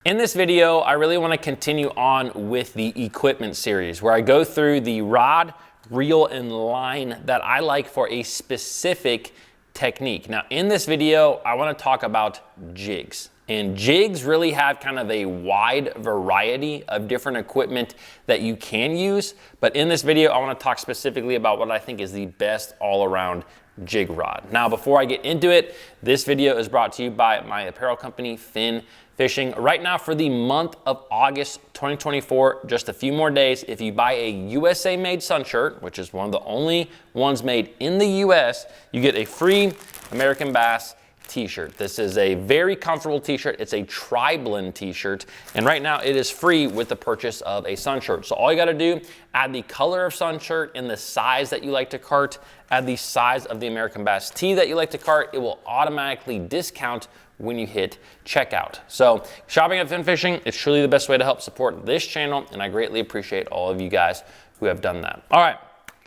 In this video, I really want to continue on with the equipment series where I go through the rod, reel, and line that I like for a specific technique. Now, in this video, I want to talk about jigs. And jigs really have kind of a wide variety of different equipment that you can use. But in this video, I want to talk specifically about what I think is the best all-around jig rod. Now, before I get into it, this video is brought to you by my apparel company, Finn Fishing. Right now, for the month of August 2024, just a few more days, if you buy a USA made sun shirt, which is one of the only ones made in the US, you get a free American Bass t-shirt. This is a very comfortable t-shirt. It's a tri-blend t-shirt, and right now it is free with the purchase of a sun shirt. So all you got to do, add the color of sun shirt and the size that you like to cart, add the size of the American Bass tee that you like to cart. It will automatically discount when you hit checkout. So shopping at Finn Fishing is truly the best way to help support this channel, and I greatly appreciate all of you guys who have done that. All right,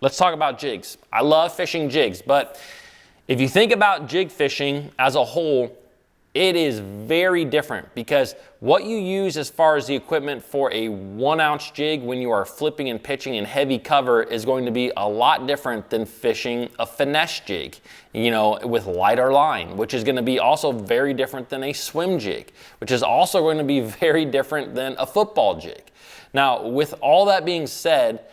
let's talk about jigs. I love fishing jigs, but if you think about jig fishing as a whole, it is very different because what you use as far as the equipment for a 1 ounce jig when you are flipping and pitching in heavy cover is going to be a lot different than fishing a finesse jig, you know, with lighter line, which is going to be also very different than a swim jig, which is also going to be very different than a football jig. Now, with all that being said,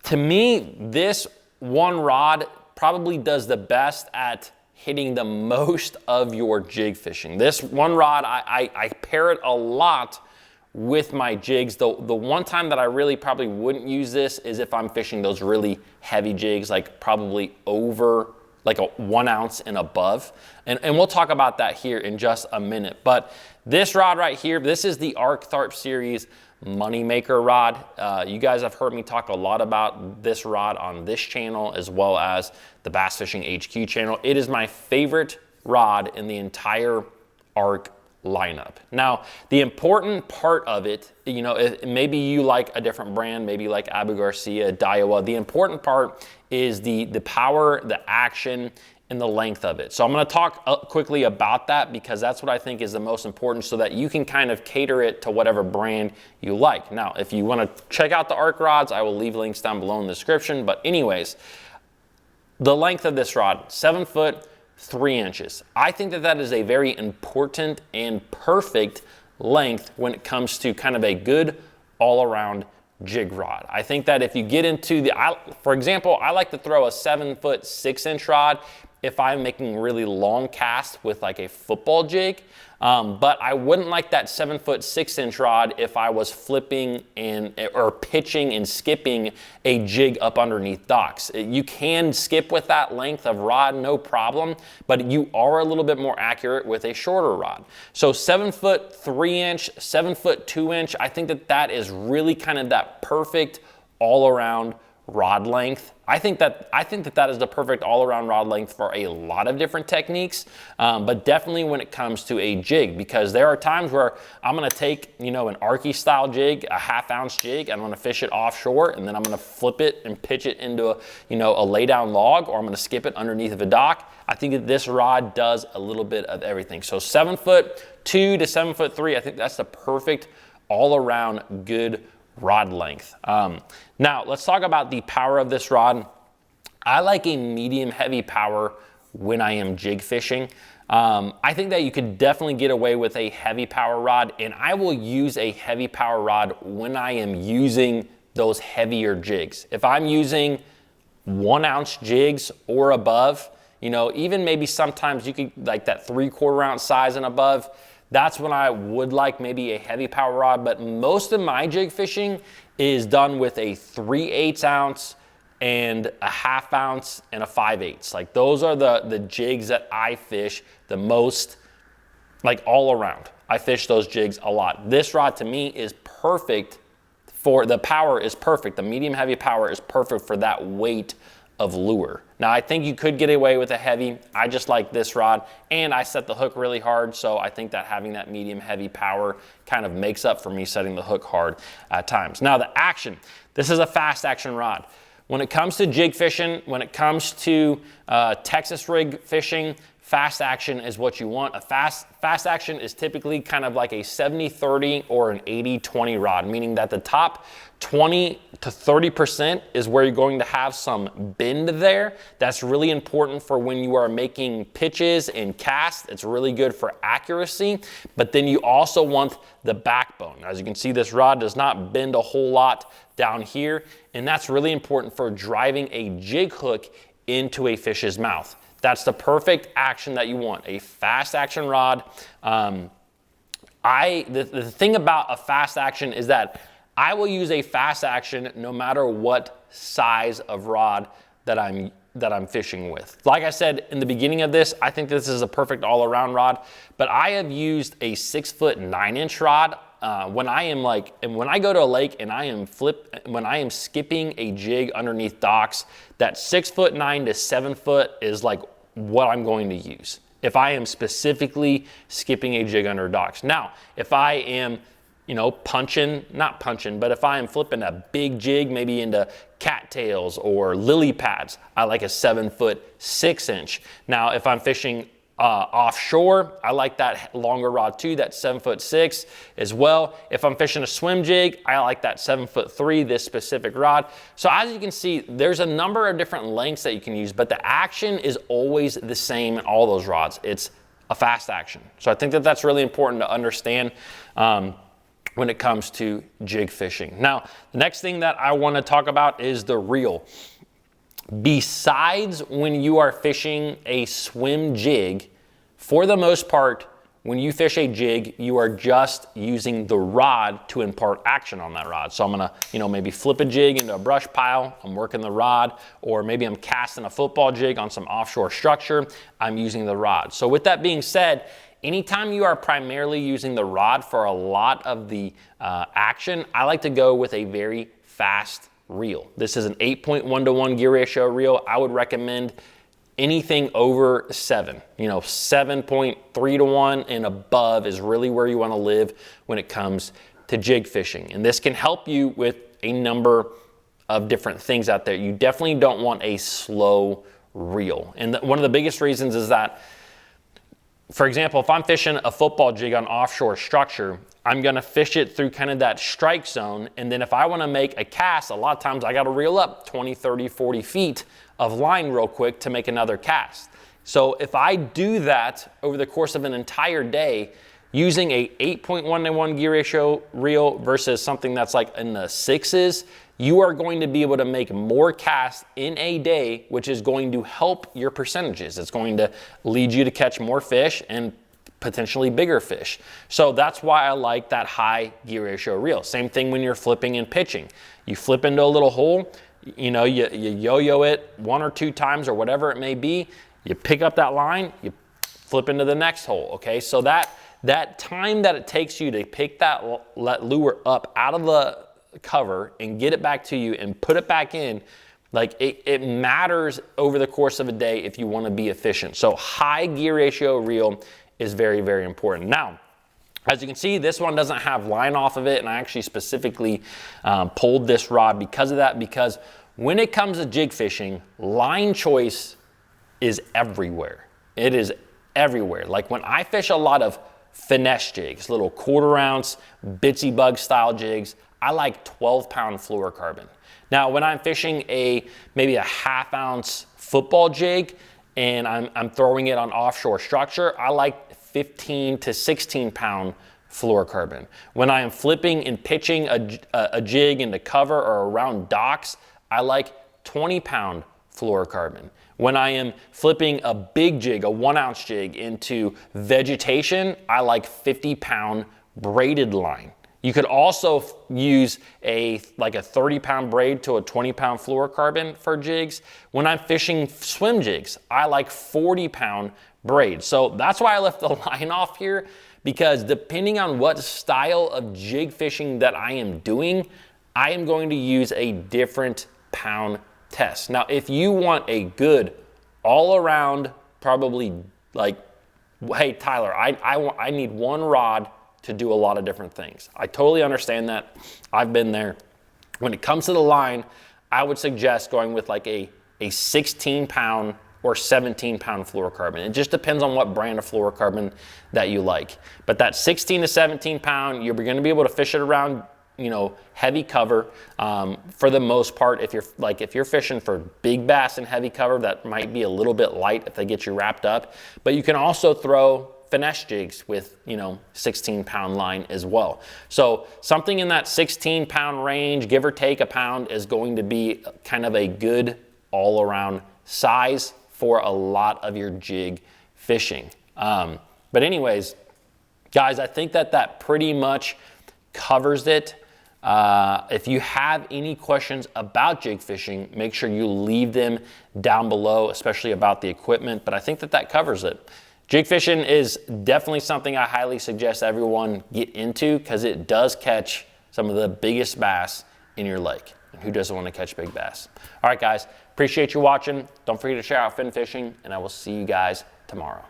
to me, this one rod probably does the best at hitting the most of your jig fishing. This one rod, I pair it a lot with my jigs. The one time that I really probably wouldn't use this is if I'm fishing those really heavy jigs, like probably over like a 1 ounce and above. And we'll talk about that here in just a minute. But this rod right here, this is the Arc Tharp Series Moneymaker rod. You guys have heard me talk a lot about this rod on this channel as well as the Bass Fishing HQ channel. It is my favorite rod in the entire Arc lineup. Now, the important part of it, you know, maybe you like a different brand, maybe you like Abu Garcia, Daiwa. The important part is the power, the action, and the length of it. So I'm going to talk quickly about that because that's what I think is the most important so that you can kind of cater it to whatever brand you like. Now, if you want to check out the Arc rods, I will leave links down below in the description. But anyways, the length of this rod, 7 foot, 3 inches. I think that that is a very important and perfect length when it comes to kind of a good all-around jig rod. I think that if you get into for example, I like to throw a 7 foot 6 inch rod if I'm making really long casts with like a football jig, but I wouldn't like that 7 foot 6 inch rod if I was flipping or pitching and skipping a jig up underneath docks. You can skip with that length of rod, no problem, but you are a little bit more accurate with a shorter rod. So 7 foot 3 inch, 7 foot 2 inch, I think that that is really kind of that perfect all around rod length. I think that that is the perfect all-around rod length for a lot of different techniques, but definitely when it comes to a jig, because there are times where I'm going to take, you know, an Arky style jig, a 1/2 ounce jig, and I'm going to fish it offshore, and then I'm going to flip it and pitch it into a, you know, a lay down log, or I'm going to skip it underneath of a dock. I think that this rod does a little bit of everything. So 7 foot 2 to 7 foot 3, I think that's the perfect all-around good rod length. Now let's talk about the power of this rod. I like a medium heavy power when I am jig fishing. I think that you could definitely get away with a heavy power rod, and I will use a heavy power rod when I am using those heavier jigs. If I'm using 1 ounce jigs or above, you know, even maybe sometimes you could like that 3/4 ounce size and above, that's when I would like maybe a heavy power rod. But most of my jig fishing is done with a 3/8 ounce and a 1/2 ounce and a 5/8. Like those are the jigs that I fish the most, like all around. I fish those jigs a lot. This rod to me is perfect for, the power is perfect. The medium heavy power is perfect for that weight of lure. Now I think you could get away with a heavy. I just like this rod, and I set the hook really hard, so I think that having that medium heavy power kind of makes up for me setting the hook hard at times. Now the action, this is a fast action rod. When it comes to jig fishing, when it comes to Texas rig fishing, fast action is what you want. A fast action is typically kind of like a 70-30 or an 80-20 rod, meaning that the top 20 to 30% is where you're going to have some bend there. That's really important for when you are making pitches and casts. It's really good for accuracy, but then you also want the backbone. As you can see, this rod does not bend a whole lot down here, and that's really important for driving a jig hook into a fish's mouth. That's the perfect action that you want, a fast action rod. The thing about a fast action is that I will use a fast action no matter what size of rod that I'm fishing with. Like I said in the beginning of this, I think this is a perfect all-around rod, but I have used a 6'9" rod when I go to a lake and when I am skipping a jig underneath docks. That 6'9" to 7 foot is like what I'm going to use if I am specifically skipping a jig under docks. Now, if I am not punching, but if I am flipping a big jig, maybe into cattails or lily pads, I like a 7'6". Now, if I'm fishing offshore, I like that longer rod too, that 7'6" as well. If I'm fishing a swim jig, I like that 7'3", this specific rod. So as you can see, there's a number of different lengths that you can use, but the action is always the same in all those rods. It's a fast action. So I think that that's really important to understand when it comes to jig fishing. Now, the next thing that I want to talk about is the reel. Besides when you are fishing a swim jig, for the most part, when you fish a jig, you are just using the rod to impart action on that rod. So I'm gonna, maybe flip a jig into a brush pile, I'm working the rod, or maybe I'm casting a football jig on some offshore structure, I'm using the rod. So with that being said, anytime you are primarily using the rod for a lot of the action, I like to go with a very fast reel. This is an 8.1-to-1 gear ratio reel. I would recommend anything over 7. 7.3-to-1 and above is really where you want to live when it comes to jig fishing. And this can help you with a number of different things out there. You definitely don't want a slow reel. And one of the biggest reasons is that, for example, if I'm fishing a football jig on offshore structure, I'm gonna fish it through kind of that strike zone. And then if I wanna make a cast, a lot of times I gotta reel up 20, 30, 40 feet of line real quick to make another cast. So if I do that over the course of an entire day, using a 8.1-to-1 gear ratio reel versus something that's like in the 6s, you are going to be able to make more casts in a day, which is going to help your percentages. It's going to lead you to catch more fish and potentially bigger fish. So that's why I like that high gear ratio reel. Same thing when you're flipping and pitching. You flip into a little hole, you yo-yo it 1 or 2 times or whatever it may be, you pick up that line, you flip into the next hole, okay? So that time that it takes you to pick that lure up out of the cover and get it back to you and put it back in, like it matters over the course of a day if you want to be efficient. So high gear ratio reel is very, very important. Now, as you can see, this one doesn't have line off of it, and I actually specifically pulled this rod because of that, because when it comes to jig fishing, line choice is everywhere. It is everywhere. Like when I fish a lot of finesse jigs, little 1/4 ounce, bitsy bug style jigs, I like 12-pound fluorocarbon. Now, when I'm fishing maybe a 1/2 ounce football jig and I'm throwing it on offshore structure, I like 15 to 16-pound fluorocarbon. When I am flipping and pitching a jig into cover or around docks, I like 20-pound fluorocarbon. When I am flipping a big jig, a 1-ounce jig into vegetation, I like 50-pound braided line. You could also use like a 30-pound braid to a 20-pound fluorocarbon for jigs. When I'm fishing swim jigs, I like 40-pound braid. So that's why I left the line off here, because depending on what style of jig fishing that I am doing, I am going to use a different pound test. Now, if you want a good all-around, probably like, hey, Tyler, I need one rod to do a lot of different things. I totally understand that. I've been there. When it comes to the line, I would suggest going with like a 16-pound or 17-pound fluorocarbon. It just depends on what brand of fluorocarbon that you like. But that 16 to 17 pound, you're going to be able to fish it around, you know, heavy cover for the most part. If you're fishing for big bass and heavy cover, that might be a little bit light if they get you wrapped up. But you can also throw finesse jigs with, you know, 16-pound line as well. So something in that 16-pound range, give or take a pound, is going to be kind of a good all-around size for a lot of your jig fishing. But anyways, guys, I think that pretty much covers it. If you have any questions about jig fishing, make sure you leave them down below, especially about the equipment, but I think that covers it. Jig fishing is definitely something I highly suggest everyone get into, because it does catch some of the biggest bass in your lake. And who doesn't want to catch big bass? All right, guys, appreciate you watching. Don't forget to share out fin fishing, and I will see you guys tomorrow.